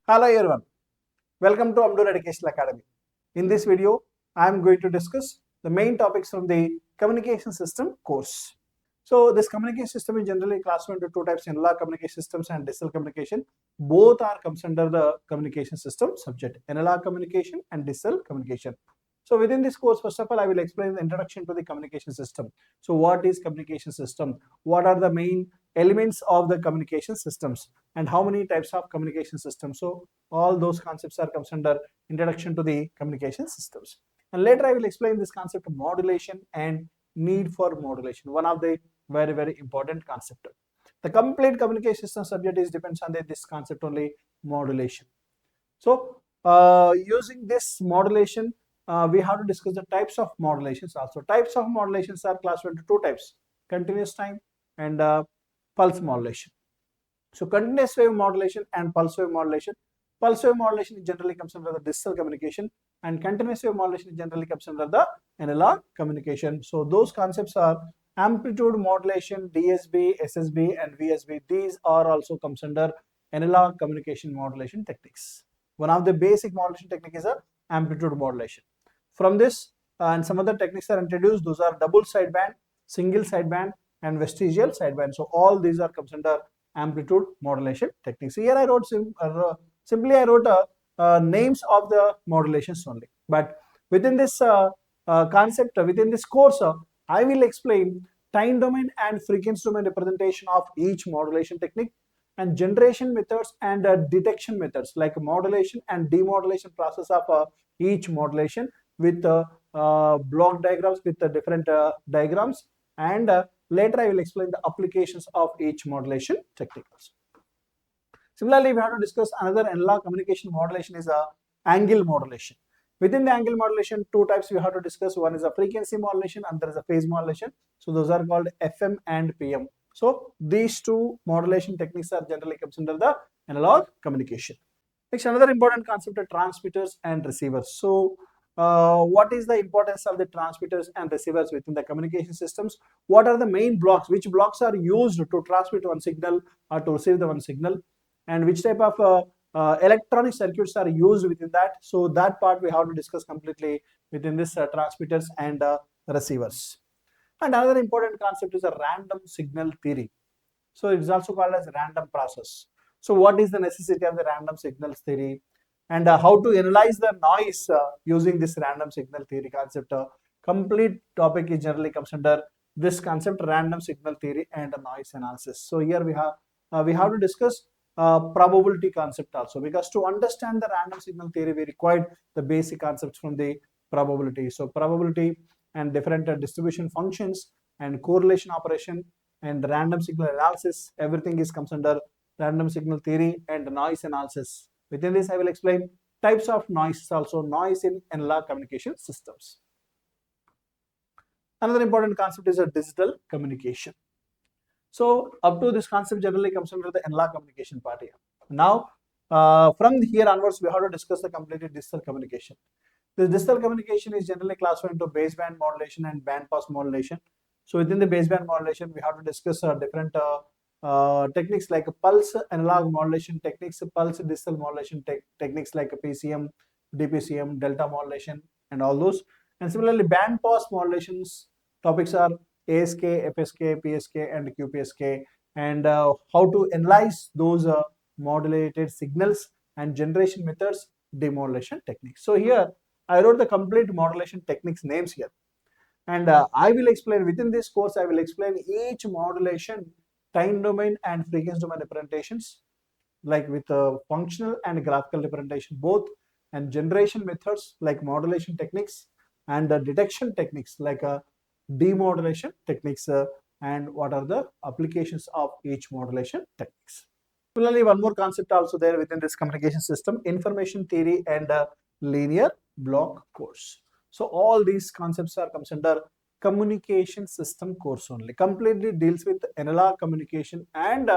Hello everyone, welcome to Amdoor Educational Academy. In this video, I am going to discuss the main topics from the communication system course. So this communication system is generally classified into two types: analog communication systems and digital communication. Both are comes under the communication system subject: analog communication and digital communication. So within this course, first of all, I will explain the introduction to the communication system. So what is communication system? What are the main elements of the communication systems? And how many types of communication systems? So all those concepts are comes under introduction to the communication systems. And later I will explain this concept of modulation and need for modulation. One of the very important concept. The complete communication system subject is depends on this concept only, modulation. So using this modulation, we have to discuss the types of modulations also. Types of modulations are classified into two types: continuous time and pulse modulation. So continuous wave modulation and pulse wave modulation. Pulse wave modulation generally comes under the digital communication, and continuous wave modulation generally comes under the analog communication. So those concepts are amplitude modulation, DSB, SSB and VSB. These are also comes under analog communication modulation techniques. One of the basic modulation technique is a amplitude modulation. From this and some other techniques are introduced. Those are double sideband, single sideband and vestigial sideband. So all these are comes under amplitude modulation techniques. So here I wrote simply I wrote names of the modulations only. But within this concept, within this course, I will explain time domain and frequency domain representation of each modulation technique, and generation methods and detection methods like modulation and demodulation process of each modulation with block diagrams with different diagrams, and later I will explain the applications of each modulation technique. Similarly, we have to discuss another analog communication modulation is angle modulation. Within the angle modulation, two types we have to discuss. One is a frequency modulation and there is a phase modulation. So those are called FM and PM. So these two modulation techniques are generally comes under the analog communication. Next, another important concept are transmitters and receivers. So what is the importance of the transmitters and receivers within the communication systems? What are the main blocks? Which blocks are used to transmit one signal or to receive the one signal? And which type of electronic circuits are used within that? So that part we have to discuss completely within this transmitters and receivers. And another important concept is a random signal theory. So it is also called as random process. So what is the necessity of the random signals theory, and how to analyze the noise using this random signal theory concept? Complete topic is generally comes under this concept, random signal theory and noise analysis. So here we have to discuss probability concept also, because to understand the random signal theory we required the basic concepts from the probability. So probability and different distribution functions and correlation operation and random signal analysis, everything is comes under random signal theory and noise analysis. Within this I will explain types of noise, also noise in analog communication systems. Another important concept is a digital communication. So up to this concept generally comes under the analog communication part here. Now from here onwards we have to discuss the completed digital communication. The digital communication is generally classified into baseband modulation and bandpass modulation. So within the baseband modulation we have to discuss different techniques like pulse analog modulation techniques, pulse digital modulation techniques like PCM, DPCM, delta modulation and all those. And similarly bandpass modulations topics are ASK, FSK, PSK and QPSK, and how to analyze those modulated signals and generation methods, demodulation techniques. So here I wrote the complete modulation techniques names here, and I will explain within this course. I will explain each modulation time domain and frequency domain representations, like with functional and graphical representation both, and generation methods like modulation techniques, and detection techniques like demodulation techniques, and what are the applications of each modulation techniques. Similarly, one more concept also there within this communication system: information theory and linear block course. So all these concepts are comes under communication system course only, completely deals with analog communication and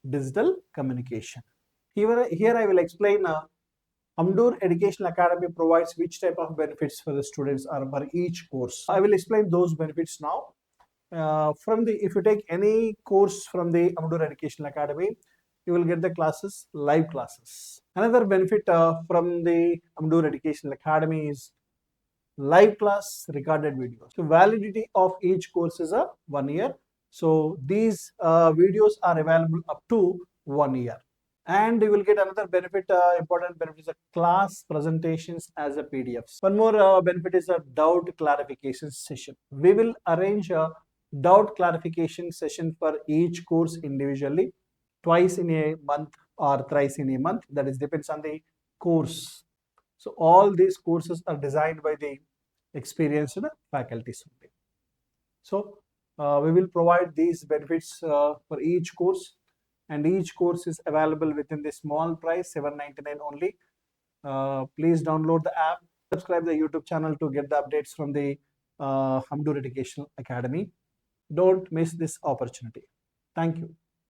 digital communication. Here I will explain Amdoor Educational Academy provides which type of benefits for the students or for each course. I will explain those benefits now. If you take any course from the Amdoor Educational Academy, you will get the classes, live classes. Another benefit from the Amdoor Educational Academy is live class recorded videos. So validity of each course is a 1 year. So these videos are available up to 1 year. And you will get another benefit, important benefit is a class presentations as a PDFs. One more benefit is a doubt clarification session. We will arrange a doubt clarification session for each course individually, twice in a month or thrice in a month. That is depends on the course. So all these courses are designed by the experienced faculties. So we will provide these benefits for each course, and each course is available within the small price, 799 only. Please download the app, subscribe the YouTube channel to get the updates from the Amdoor Educational Academy. Don't miss this opportunity. Thank you.